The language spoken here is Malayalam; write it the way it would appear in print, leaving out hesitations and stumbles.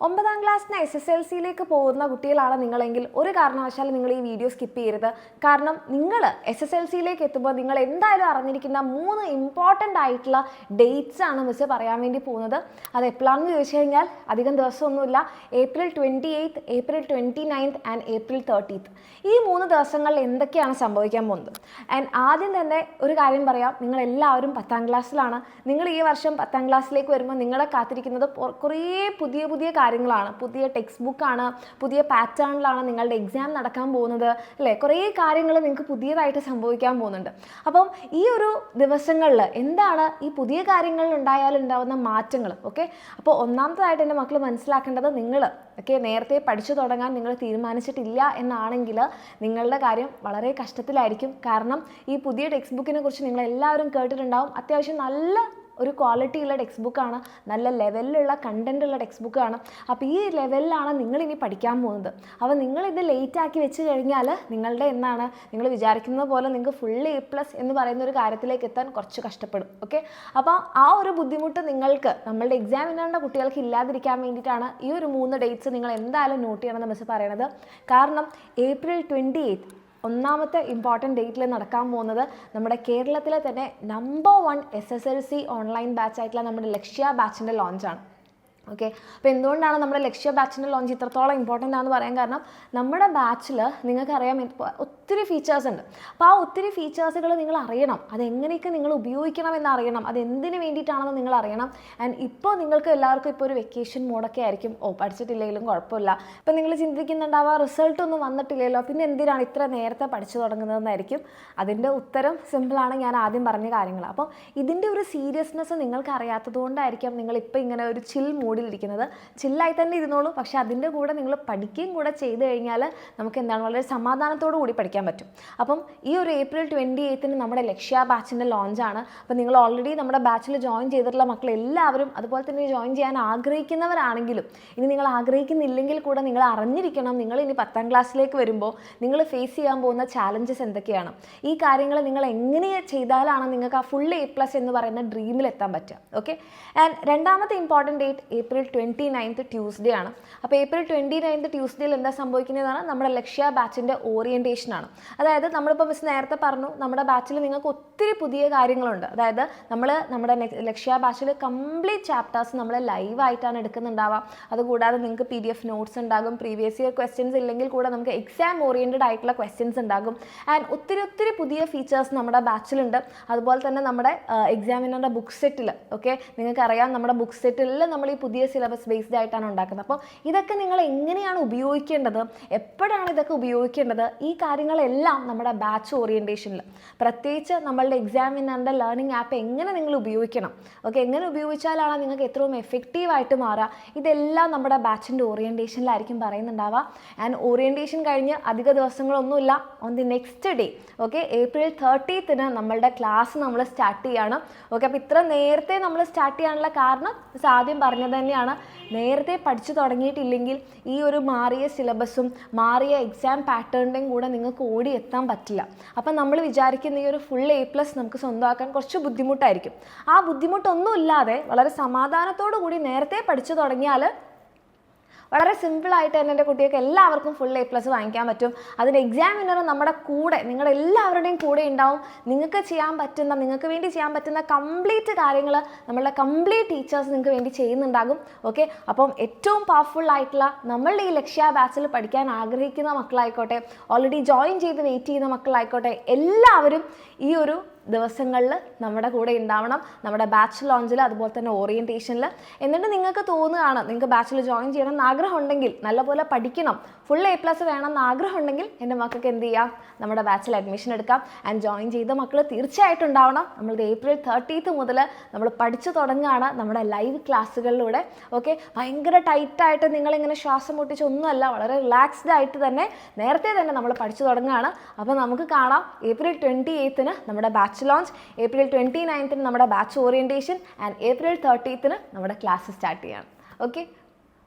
9ാം ക്ലാസ്സിന് SSLCയിലേക്ക് പോകുന്ന കുട്ടികളാണ് നിങ്ങളെങ്കിൽ ഒരു കാരണവശാലും നിങ്ങൾ ഈ വീഡിയോ സ്കിപ്പ് ചെയ്യരുത്. കാരണം നിങ്ങൾ SSLCയിലേക്ക് എത്തുമ്പോൾ നിങ്ങൾ എന്തായാലും അറിഞ്ഞിരിക്കുന്ന 3 ഇമ്പോർട്ടൻ്റ് ആയിട്ടുള്ള ഡേറ്റ്സ് ആണ് മിസ് പറയാൻ വേണ്ടി പോകുന്നത്. അത് എപ്പോഴാണെന്ന് ചോദിച്ചു കഴിഞ്ഞാൽ അധികം ദിവസമൊന്നുമില്ല. April 28th, April 29th and April 30th. ഈ 3 ദിവസങ്ങളിൽ എന്തൊക്കെയാണ് സംഭവിക്കാൻ പോകുന്നത്? ആൻഡ് ആദ്യം തന്നെ ഒരു കാര്യം പറയാം, നിങ്ങളെല്ലാവരും 10ാം ക്ലാസ്സിലാണ്. നിങ്ങൾ ഈ വർഷം 10ാം ക്ലാസ്സിലേക്ക് വരുമ്പോൾ നിങ്ങളെ കാത്തിരിക്കുന്നത് കുറേ പുതിയ കാര്യങ്ങളാണ്. പുതിയ ടെക്സ്റ്റ് ബുക്കാണ്, പുതിയ പാറ്റേണിലാണ് നിങ്ങളുടെ എക്സാം നടക്കാൻ പോകുന്നത് അല്ലേ? കുറേ കാര്യങ്ങൾ നിങ്ങൾക്ക് പുതിയതായിട്ട് സംഭവിക്കാൻ പോകുന്നുണ്ട്. അപ്പം ഈ ഒരു ദിവസങ്ങളിൽ എന്താണ് ഈ പുതിയ കാര്യങ്ങളിൽ ഉണ്ടാവുന്ന മാറ്റങ്ങൾ? ഓക്കെ, അപ്പോൾ ഒന്നാമതായിട്ട് എൻ്റെ മക്കൾ മനസ്സിലാക്കേണ്ടത്, നിങ്ങൾ നേരത്തെ പഠിച്ചു തുടങ്ങാൻ നിങ്ങൾ തീരുമാനിച്ചിട്ടില്ല എന്നാണെങ്കിൽ നിങ്ങളുടെ കാര്യം വളരെ കഷ്ടത്തിലായിരിക്കും. കാരണം ഈ പുതിയ ടെക്സ്റ്റ് ബുക്കിനെ കുറിച്ച് നിങ്ങളെല്ലാവരും കേട്ടിട്ടുണ്ടാവും. അത്യാവശ്യം നല്ല ഒരു ക്വാളിറ്റിയുള്ള ടെക്സ്റ്റ് ബുക്കാണ്, നല്ല ലെവലിലുള്ള കണ്ടൻറ്റുള്ള ടെക്സ്റ്റ് ബുക്കാണ്. അപ്പോൾ ഈ ലെവലിലാണ് നിങ്ങളിനി പഠിക്കാൻ പോകുന്നത്. അപ്പോൾ നിങ്ങളിത് ലേറ്റാക്കി വെച്ച് കഴിഞ്ഞാൽ നിങ്ങൾ വിചാരിക്കുന്നത് പോലെ നിങ്ങൾക്ക് ഫുൾ A+ എന്ന് പറയുന്ന ഒരു കാര്യത്തിലേക്ക് എത്താൻ കുറച്ച് കഷ്ടപ്പെടും. ഓക്കെ, അപ്പോൾ ആ ഒരു ബുദ്ധിമുട്ട് നിങ്ങൾക്ക് നമ്മളുടെ എക്സാമിനുള്ള കുട്ടികൾക്ക് ഇല്ലാതിരിക്കാൻ വേണ്ടിയിട്ടാണ് ഈ ഒരു 3 ഡേറ്റ്സ് നിങ്ങൾ എന്തായാലും നോട്ട് ചെയ്യണമെന്ന് മിസ് പറയണത്. കാരണം April 28th ഒന്നാമത്തെ ഇമ്പോർട്ടൻറ്റ് ഡേറ്റിൽ നടക്കാൻ പോകുന്നത് നമ്മുടെ കേരളത്തിലെ തന്നെ നമ്പർ 1 SSLC ഓൺലൈൻ ബാച്ചായിട്ടുള്ള നമ്മുടെ ലക്ഷ്യ ബാച്ചിൻ്റെ ലോഞ്ചാണ്. ഓക്കെ, അപ്പോൾ എന്തുകൊണ്ടാണ് നമ്മുടെ ലക്ഷ്യ ബാച്ചിൻ്റെ ലോഞ്ച് ഇത്രത്തോളം ഇമ്പോർട്ടൻ്റ് ആണെന്ന് പറയാൻ കാരണം, നമ്മുടെ ബാച്ചിൽ നിങ്ങൾക്കറിയാം ഒത്തിരി ഫീച്ചേഴ്സ് ഉണ്ട്. അപ്പോൾ ആ ഒത്തിരി ഫീച്ചേഴ്സുകൾ നിങ്ങൾ അറിയണം, അതെങ്ങനെയൊക്കെ നിങ്ങൾ ഉപയോഗിക്കണം എന്നറിയണം, അത് എന്തിനു വേണ്ടിയിട്ടാണെന്ന് നിങ്ങൾ അറിയണം. ആൻഡ് ഇപ്പോൾ നിങ്ങൾക്ക് എല്ലാവർക്കും ഇപ്പോൾ ഒരു വെക്കേഷൻ മോഡൊക്കെ ആയിരിക്കും. പഠിച്ചിട്ടില്ലെങ്കിലും കുഴപ്പമില്ല. ഇപ്പം നിങ്ങൾ ചിന്തിക്കുന്നുണ്ടാവുക, റിസൾട്ടൊന്നും വന്നിട്ടില്ലല്ലോ, പിന്നെ എന്തിനാണ് ഇത്ര നേരത്തെ പഠിച്ചു തുടങ്ങുന്നതെന്നായിരിക്കും. അതിൻ്റെ ഉത്തരം സിമ്പിളാണ്, ഞാൻ ആദ്യം പറഞ്ഞ കാര്യങ്ങൾ. അപ്പോൾ ഇതിൻ്റെ ഒരു സീരിയസ്നെസ് നിങ്ങൾക്ക് അറിയാത്തത് കൊണ്ടായിരിക്കാം നിങ്ങളിപ്പോൾ ഇങ്ങനെ ഒരു ചിൽ മൂഡിലിരിക്കുന്നത്. ചില്ലായി തന്നെ ഇരുന്നോളൂ, പക്ഷേ അതിൻ്റെ കൂടെ നിങ്ങൾ പഠിക്കുകയും കൂടെ ചെയ്ത് കഴിഞ്ഞാൽ നമുക്ക് എന്താണ് വളരെ സമാധാനത്തോടു കൂടി പഠിക്കാൻ പറ്റും. അപ്പം ഈ ഒരു April 28th നമ്മുടെ ലക്ഷ്യ ബാച്ചിൻ്റെ ലോഞ്ചാണ്. അപ്പോൾ നിങ്ങൾ ഓൾറെഡി നമ്മുടെ ബാച്ചിൽ ജോയിൻ ചെയ്തിട്ടുള്ള മക്കൾ എല്ലാവരും, അതുപോലെ തന്നെ ജോയിൻ ചെയ്യാൻ ആഗ്രഹിക്കുന്നവരാണെങ്കിലും ഇനി നിങ്ങൾ ആഗ്രഹിക്കുന്നില്ലെങ്കിൽ കൂടെ നിങ്ങൾ അറിഞ്ഞിരിക്കണം, നിങ്ങൾ ഇനി 10ാം ക്ലാസ്സിലേക്ക് വരുമ്പോൾ നിങ്ങൾ ഫേസ് ചെയ്യാൻ പോകുന്ന ചാലഞ്ചസ് എന്തൊക്കെയാണ്, ഈ കാര്യങ്ങൾ നിങ്ങൾ എങ്ങനെ ചെയ്താലാണ് നിങ്ങൾക്ക് ആ ഫുൾ A+ എന്ന് പറയുന്ന ഡ്രീമിൽ എത്താൻ പറ്റുക. ഓക്കെ, ആൻഡ് രണ്ടാമത്തെ important date April 29th Tuesday ആണ്. അപ്പോൾ April 29th ട്യൂസ്ഡേയിൽ എന്താ സംഭവിക്കുന്നതാണ്? നമ്മുടെ ലക്ഷ്യ ബാച്ചിൻ്റെ ഓറിയൻറ്റേഷനാണ്. അതായത് നമ്മളിപ്പോൾ മിസ് നേരത്തെ പറഞ്ഞു, നമ്മുടെ ബാച്ചിൽ നിങ്ങൾക്ക് ഒത്തിരി പുതിയ കാര്യങ്ങളുണ്ട്. അതായത് നമ്മുടെ ലക്ഷ്യ ബാച്ചിൽ കംപ്ലീറ്റ് ചാപ്റ്റേഴ്സ് നമ്മൾ ലൈവായിട്ടാണ് എടുക്കുന്നുണ്ടാവുക. അതുകൂടാതെ നിങ്ങൾക്ക് PDF നോട്ട്സ് ഉണ്ടാകും, പ്രീവിയസ് ഇയർ ക്വസ്റ്റ്യൻസ് ഇല്ലെങ്കിൽ കൂടെ നമുക്ക് എക്സാം ഓറിയൻറ്റഡ് ആയിട്ടുള്ള ക്വസ്റ്റ്യൻസ് ഉണ്ടാകും. ആൻഡ് ഒത്തിരി പുതിയ ഫീച്ചേഴ്സ് നമ്മുടെ ബാച്ചിലുണ്ട്. അതുപോലെ തന്നെ നമ്മുടെ എക്സാമിനറുടെ ബുക്ക് സെറ്റിൽ നിങ്ങൾക്കറിയാം, നമ്മുടെ ബുക്ക് സെറ്റിൽ നമ്മൾ ഈ പുതിയ സിലബസ് ബേസ്ഡ് ആയിട്ടാണ് ഉണ്ടാക്കുന്നത്. അപ്പോൾ ഇതൊക്കെ നിങ്ങൾ എങ്ങനെയാണ് ഉപയോഗിക്കേണ്ടത്, എപ്പോഴാണ് ഇതൊക്കെ ഉപയോഗിക്കേണ്ടത്, ഈ കാര്യങ്ങളെല്ലാം നമ്മുടെ ബാച്ച് ഓറിയൻറ്റേഷനിൽ, പ്രത്യേകിച്ച് നമ്മളുടെ എക്സാമിനറിൻ്റെ ലേണിംഗ് ആപ്പ് എങ്ങനെ നിങ്ങൾ ഉപയോഗിക്കണം, എങ്ങനെ ഉപയോഗിച്ചാലാണ് നിങ്ങൾക്ക് എത്രയും എഫക്റ്റീവായിട്ട് മാറുക, ഇതെല്ലാം നമ്മുടെ ബാച്ചിൻ്റെ ഓറിയൻറ്റേഷനിലായിരിക്കും പറയുന്നുണ്ടാവുക. ആൻഡ് ഓറിയൻറ്റേഷൻ കഴിഞ്ഞ് അധിക ദിവസങ്ങളൊന്നുമില്ല, on the next day April 30th നമ്മളുടെ ക്ലാസ് നമ്മൾ സ്റ്റാർട്ട് ചെയ്യാണ്. അപ്പോൾ ഇത്ര നേരത്തെ നമ്മൾ സ്റ്റാർട്ട് ചെയ്യാനുള്ള കാരണം ആദ്യം പറഞ്ഞത് തന്നെയാണ്, നേരത്തെ പഠിച്ചു തുടങ്ങിയിട്ടില്ലെങ്കിൽ ഈ ഒരു മാറിയ സിലബസും മാറിയ എക്സാം പാറ്റേണിൻ്റെയും കൂടെ നിങ്ങൾക്ക് ഓടിയെത്താൻ പറ്റില്ല. അപ്പം നമ്മൾ വിചാരിക്കുന്ന ഈ ഒരു ഫുൾ A+ നമുക്ക് സ്വന്തമാക്കാൻ കുറച്ച് ബുദ്ധിമുട്ടായിരിക്കും. ആ ബുദ്ധിമുട്ടൊന്നുമില്ലാതെ വളരെ സമാധാനത്തോടു കൂടി നേരത്തെ പഠിച്ചു തുടങ്ങിയാൽ വളരെ സിമ്പിളായിട്ട് തന്നെ എൻ്റെ കുട്ടികൾക്ക് എല്ലാവർക്കും ഫുൾ A+ വാങ്ങിക്കാൻ പറ്റും. അതിന് എക്സാമിനർ നമ്മുടെ കൂടെ, നിങ്ങളെല്ലാവരുടെയും കൂടെ ഉണ്ടാവും. നിങ്ങൾക്ക് വേണ്ടി ചെയ്യാൻ പറ്റുന്ന കംപ്ലീറ്റ് കാര്യങ്ങൾ നമ്മളുടെ കംപ്ലീറ്റ് ടീച്ചേഴ്സ് നിങ്ങൾക്ക് വേണ്ടി ചെയ്യുന്നുണ്ടാകും. ഓക്കെ, അപ്പം ഏറ്റവും പവർഫുൾ ആയിട്ടുള്ള നമ്മളുടെ ഈ ലക്ഷ്യ ബാച്ചിൽ പഠിക്കാൻ ആഗ്രഹിക്കുന്ന മക്കളായിക്കോട്ടെ, ഓൾറെഡി ജോയിൻ ചെയ്ത് വെയിറ്റ് ചെയ്യുന്ന മക്കളായിക്കോട്ടെ, എല്ലാവരും ഈ ഒരു ദിവസങ്ങളിൽ നമ്മുടെ കൂടെ ഉണ്ടാവണം, നമ്മുടെ ബാച്ച് ലോഞ്ചിൽ, അതുപോലെ തന്നെ ഓറിയൻറ്റേഷനിൽ. എന്നിട്ട് നിങ്ങൾക്ക് തോന്നുകയാണ് നിങ്ങൾക്ക് ബാച്ചിൽ ജോയിൻ ചെയ്യണം എന്ന് ആഗ്രഹം ഉണ്ടെങ്കിൽ, നല്ലപോലെ പഠിക്കണം, ഫുൾ A+ വേണമെന്ന് ആഗ്രഹം ഉണ്ടെങ്കിൽ എൻ്റെ മക്കൾക്ക് എന്ത് ചെയ്യാം, നമ്മുടെ ബാച്ചിൽ അഡ്മിഷൻ എടുക്കാം. ആൻഡ് ജോയിൻ ചെയ്ത മക്കൾ തീർച്ചയായിട്ടും ഉണ്ടാവണം. നമ്മളുടെ April 30th മുതൽ നമ്മൾ പഠിച്ചു തുടങ്ങുകയാണ് നമ്മുടെ ലൈവ് ക്ലാസ്സുകളിലൂടെ. ഭയങ്കര ടൈറ്റായിട്ട് നിങ്ങളിങ്ങനെ ശ്വാസം മുട്ടിച്ച് ഒന്നുമല്ല, വളരെ റിലാക്സ്ഡ് ആയിട്ട് തന്നെ നേരത്തെ തന്നെ നമ്മൾ പഠിച്ചു തുടങ്ങുകയാണ്. അപ്പോൾ നമുക്ക് കാണാം April 28th നമ്മുടെ ബാച്ച് ലോഞ്ച്, April 29th നമ്മുടെ batch orientation, and April 30th നമ്മുടെ ക്ലാസ് സ്റ്റാർട്ട് ചെയ്യാണ്. ഓക്കെ.